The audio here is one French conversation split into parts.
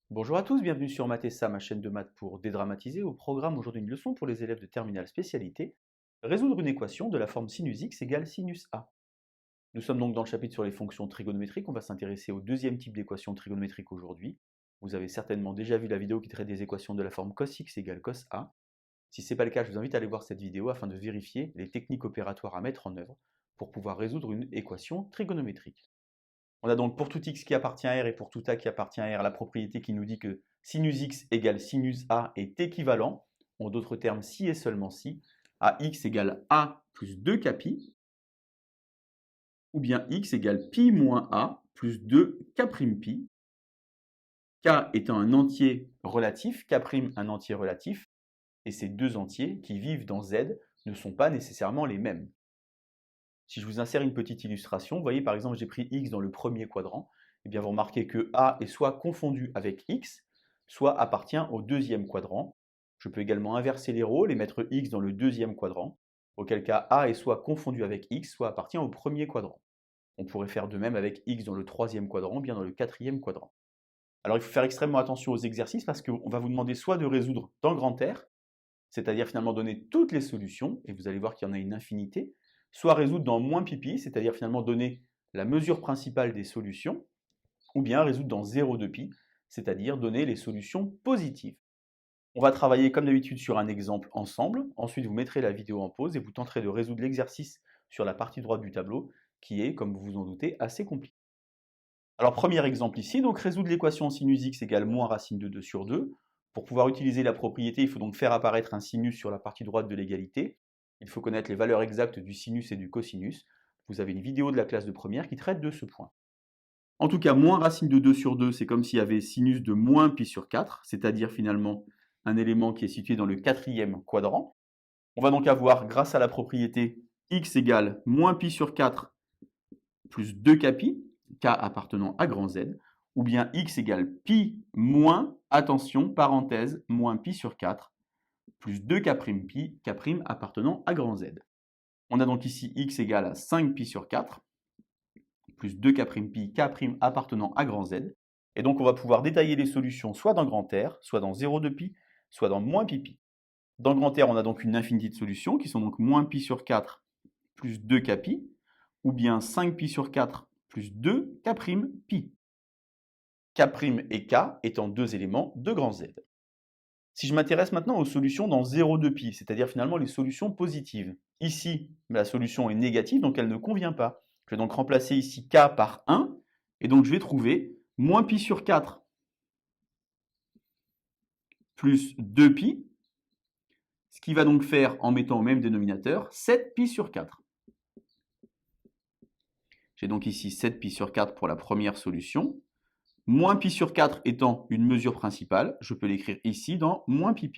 Bonjour à tous, bienvenue sur Mathessa, ma chaîne de maths pour dédramatiser. Au programme aujourd'hui une leçon pour les élèves de terminale spécialité. Résoudre une équation de la forme sinus x égale sinus a. Nous sommes donc dans le chapitre sur les fonctions trigonométriques. On va s'intéresser au deuxième type d'équation trigonométrique aujourd'hui. Vous avez certainement déjà vu la vidéo qui traite des équations de la forme cos x égale cos a. Si ce n'est pas le cas, je vous invite à aller voir cette vidéo afin de vérifier les techniques opératoires à mettre en œuvre pour pouvoir résoudre une équation trigonométrique. On a donc pour tout x qui appartient à R et pour tout a qui appartient à R la propriété qui nous dit que sinus x égale sinus a est équivalent. En d'autres termes, si et seulement si, ax égale a plus 2 kpi, ou bien x égale pi moins a plus 2 k'pi, k étant un entier relatif, k' un entier relatif, et ces deux entiers qui vivent dans Z ne sont pas nécessairement les mêmes. Si je vous insère une petite illustration, vous voyez par exemple j'ai pris x dans le premier quadrant, et bien vous remarquez que a est soit confondu avec x, soit appartient au deuxième quadrant. Je peux également inverser les rôles et mettre x dans le deuxième quadrant, auquel cas a est soit confondu avec x, soit appartient au premier quadrant. On pourrait faire de même avec x dans le troisième quadrant, bien dans le quatrième quadrant. Alors il faut faire extrêmement attention aux exercices parce qu'on va vous demander soit de résoudre dans grand R, c'est-à-dire finalement donner toutes les solutions, et vous allez voir qu'il y en a une infinité, soit résoudre dans moins pi, c'est-à-dire finalement donner la mesure principale des solutions, ou bien résoudre dans 0,2pi, c'est-à-dire donner les solutions positives. On va travailler comme d'habitude sur un exemple ensemble, ensuite vous mettrez la vidéo en pause et vous tenterez de résoudre l'exercice sur la partie droite du tableau, qui est, comme vous vous en doutez, assez compliqué. Alors premier exemple ici, donc résoudre l'équation sinus x égale moins racine de 2 sur 2. Pour pouvoir utiliser la propriété, il faut donc faire apparaître un sinus sur la partie droite de l'égalité. Il faut connaître les valeurs exactes du sinus et du cosinus. Vous avez une vidéo de la classe de première qui traite de ce point. En tout cas, moins racine de 2 sur 2, c'est comme s'il y avait sinus de moins pi sur 4, c'est-à-dire finalement un élément qui est situé dans le quatrième quadrant. On va donc avoir, grâce à la propriété, x égale moins pi sur 4 plus 2 kpi, k appartenant à grand Z, ou bien x égale pi moins, attention, parenthèse, moins pi sur 4, plus 2 k'pi, k' appartenant à grand Z. On a donc ici x égale à 5 pi sur 4, plus 2 k'pi, k' appartenant à grand Z. Et donc on va pouvoir détailler les solutions soit dans grand R, soit dans 0,2pi, soit dans moins pi. Dans grand R, on a donc une infinité de solutions qui sont donc moins pi sur 4 plus 2 kpi, ou bien 5 pi sur 4 plus 2 k'pi. K' et K étant deux éléments de grand Z. Si je m'intéresse maintenant aux solutions dans 0,2pi, c'est-à-dire finalement les solutions positives. Ici, la solution est négative, donc elle ne convient pas. Je vais donc remplacer ici K par 1, et donc je vais trouver moins pi sur 4 plus 2pi, ce qui va donc faire, en mettant au même dénominateur, 7 pi sur 4. J'ai donc ici 7 pi sur 4 pour la première solution. Moins pi sur 4 étant une mesure principale, je peux l'écrire ici dans moins pi.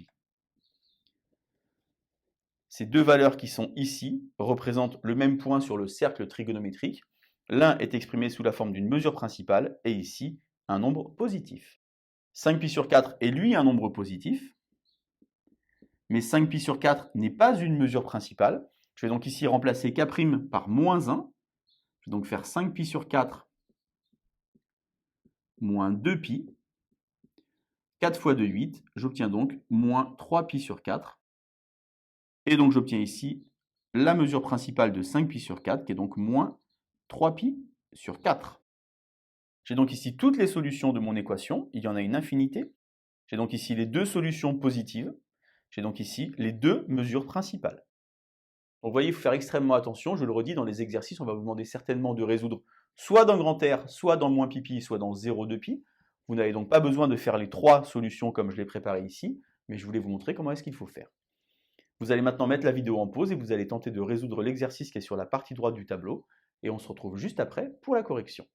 Ces deux valeurs qui sont ici représentent le même point sur le cercle trigonométrique. L'un est exprimé sous la forme d'une mesure principale et ici un nombre positif. 5 pi sur 4 est lui un nombre positif, mais 5 pi sur 4 n'est pas une mesure principale. Je vais donc ici remplacer k' par moins 1. Je vais donc faire 5 pi sur 4 moins 2 pi. 4 fois 2, 8. J'obtiens donc moins 3 pi sur 4. Et donc j'obtiens ici la mesure principale de 5 pi sur 4, qui est donc moins 3 pi sur 4. J'ai donc ici toutes les solutions de mon équation. Il y en a une infinité. J'ai donc ici les deux solutions positives. J'ai donc ici les deux mesures principales. Donc vous voyez, il faut faire extrêmement attention. Je le redis, dans les exercices, on va vous demander certainement de résoudre soit dans grand R, soit dans moins pi, soit dans 0,2pi. Vous n'avez donc pas besoin de faire les trois solutions comme je l'ai préparé ici, mais je voulais vous montrer comment est-ce qu'il faut faire. Vous allez maintenant mettre la vidéo en pause et vous allez tenter de résoudre l'exercice qui est sur la partie droite du tableau. Et on se retrouve juste après pour la correction.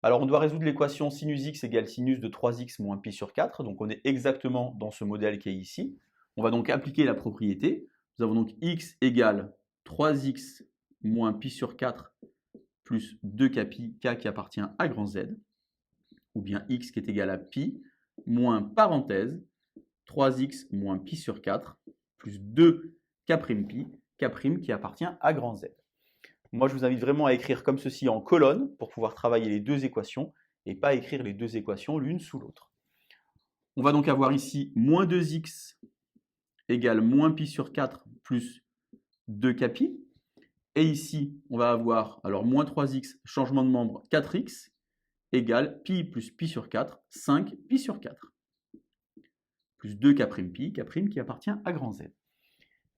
Alors on doit résoudre l'équation sinus x égale sinus de 3x moins pi sur 4. Donc on est exactement dans ce modèle qui est ici. On va donc appliquer la propriété. Nous avons donc x égale 3x moins pi sur 4 plus 2 kpi, k qui appartient à grand Z, ou bien x qui est égal à pi moins parenthèse 3x moins pi sur 4 plus 2 k'pi, k' qui appartient à grand Z. Moi, je vous invite vraiment à écrire comme ceci en colonne pour pouvoir travailler les deux équations et pas écrire les deux équations l'une sous l'autre. On va donc avoir ici moins 2x égale moins pi sur 4 plus 2kπ. Et ici, on va avoir alors moins 3x, changement de membre, 4x, égale pi plus pi sur 4, 5 pi sur 4. Plus 2k'pi, k' qui appartient à grand Z.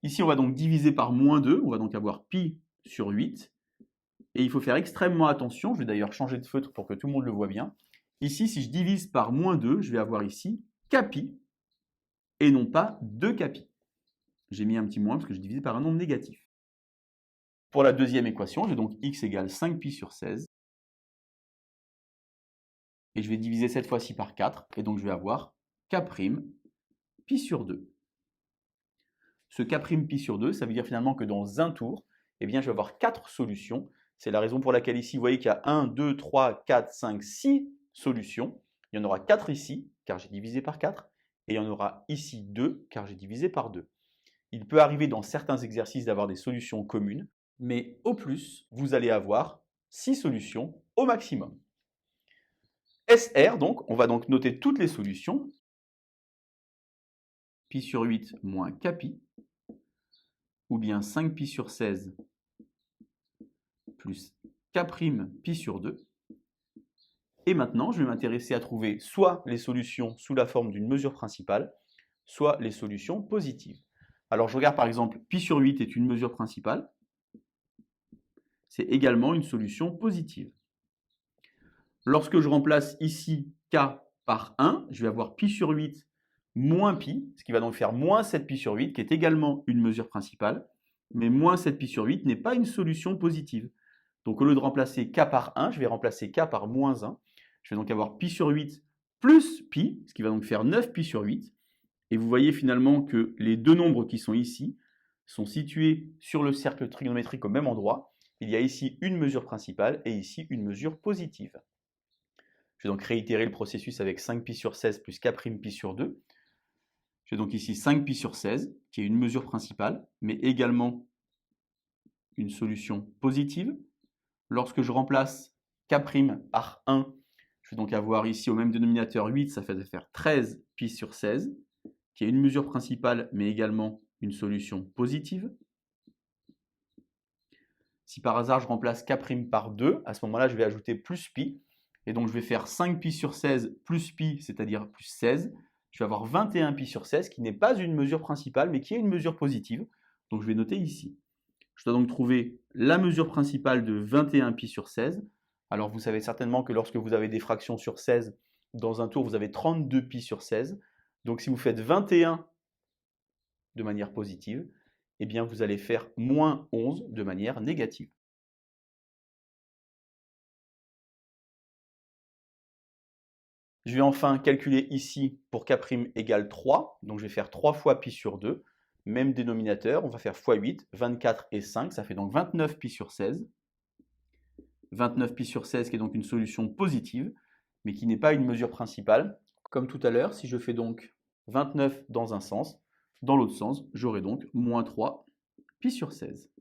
Ici, on va donc diviser par moins 2, on va donc avoir pi sur 8. Et il faut faire extrêmement attention, je vais d'ailleurs changer de feutre pour que tout le monde le voit bien. Ici, si je divise par moins 2, je vais avoir ici kπ et non pas 2kπ. J'ai mis un petit moins parce que je divisé par un nombre négatif. Pour la deuxième équation, j'ai donc x égale 5pi sur 16. Et je vais diviser cette fois-ci par 4. Et donc je vais avoir k'pi sur 2. Ce k'pi sur 2, ça veut dire finalement que dans un tour, eh bien, je vais avoir 4 solutions. C'est la raison pour laquelle ici, vous voyez qu'il y a 1, 2, 3, 4, 5, 6 solutions. Il y en aura 4 ici, car j'ai divisé par 4. Et il y en aura ici 2, car j'ai divisé par 2. Il peut arriver dans certains exercices d'avoir des solutions communes, mais au plus, vous allez avoir 6 solutions au maximum. SR, donc, on va donc noter toutes les solutions. Pi sur 8 moins kπ, ou bien 5pi sur 16 plus k'pi sur 2. Et maintenant, je vais m'intéresser à trouver soit les solutions sous la forme d'une mesure principale, soit les solutions positives. Alors je regarde par exemple, pi sur 8 est une mesure principale. C'est également une solution positive. Lorsque je remplace ici k par 1, je vais avoir pi sur 8 moins pi, ce qui va donc faire moins 7pi sur 8, qui est également une mesure principale. Mais moins 7pi sur 8 n'est pas une solution positive. Donc au lieu de remplacer k par 1, je vais remplacer k par moins 1. Je vais donc avoir pi sur 8 plus pi, ce qui va donc faire 9pi sur 8. Et vous voyez finalement que les deux nombres qui sont ici sont situés sur le cercle trigonométrique au même endroit. Il y a ici une mesure principale et ici une mesure positive. Je vais donc réitérer le processus avec 5pi sur 16 plus k'pi sur 2. J'ai donc ici 5pi sur 16, qui est une mesure principale, mais également une solution positive. Lorsque je remplace k' par 1, je vais donc avoir ici au même dénominateur 8, ça fait faire 13pi sur 16, qui est une mesure principale, mais également une solution positive. Si par hasard je remplace k' par 2, à ce moment-là, je vais ajouter plus pi. Et donc je vais faire 5pi sur 16 plus pi, c'est-à-dire plus 16. Je vais avoir 21pi sur 16, qui n'est pas une mesure principale, mais qui est une mesure positive. Donc je vais noter ici. Je dois donc trouver la mesure principale de 21pi sur 16. Alors vous savez certainement que lorsque vous avez des fractions sur 16, dans un tour, vous avez 32pi sur 16. Donc si vous faites 21 de manière positive, eh bien vous allez faire moins 11 de manière négative. Je vais enfin calculer ici pour k' égale 3, donc je vais faire 3 fois pi sur 2, même dénominateur, on va faire fois 8, 24 et 5, ça fait donc 29pi sur 16. 29pi sur 16 qui est donc une solution positive, mais qui n'est pas une mesure principale. Comme tout à l'heure, si je fais donc 29 dans un sens, dans l'autre sens, j'aurai donc moins 3pi sur 16.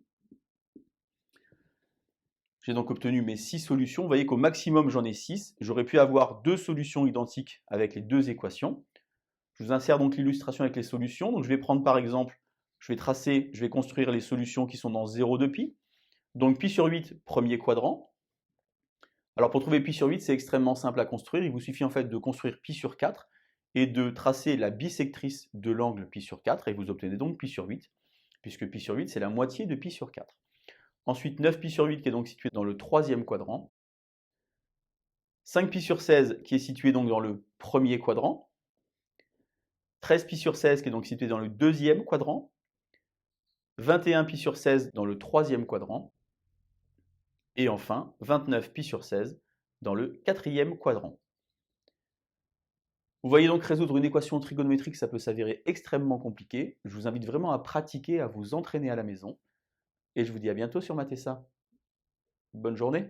J'ai donc obtenu mes 6 solutions. Vous voyez qu'au maximum, j'en ai 6. J'aurais pu avoir 2 solutions identiques avec les 2 équations. Je vous insère donc l'illustration avec les solutions. Donc je vais prendre par exemple, je vais construire les solutions qui sont dans 0,2pi. Donc pi sur 8, premier quadrant. Alors pour trouver pi sur 8, c'est extrêmement simple à construire. Il vous suffit en fait de construire pi sur 4 et de tracer la bisectrice de l'angle pi sur 4 et vous obtenez donc pi sur 8, puisque pi sur 8 c'est la moitié de pi sur 4. Ensuite 9pi sur 8 qui est donc situé dans le troisième quadrant. 5pi sur 16 qui est situé donc dans le premier quadrant. 13pi sur 16 qui est donc situé dans le deuxième quadrant. 21pi sur 16 dans le troisième quadrant. Et enfin 29pi sur 16 dans le quatrième quadrant. Vous voyez donc résoudre une équation trigonométrique, ça peut s'avérer extrêmement compliqué. Je vous invite vraiment à pratiquer, à vous entraîner à la maison. Et je vous dis à bientôt sur Matessa. Bonne journée.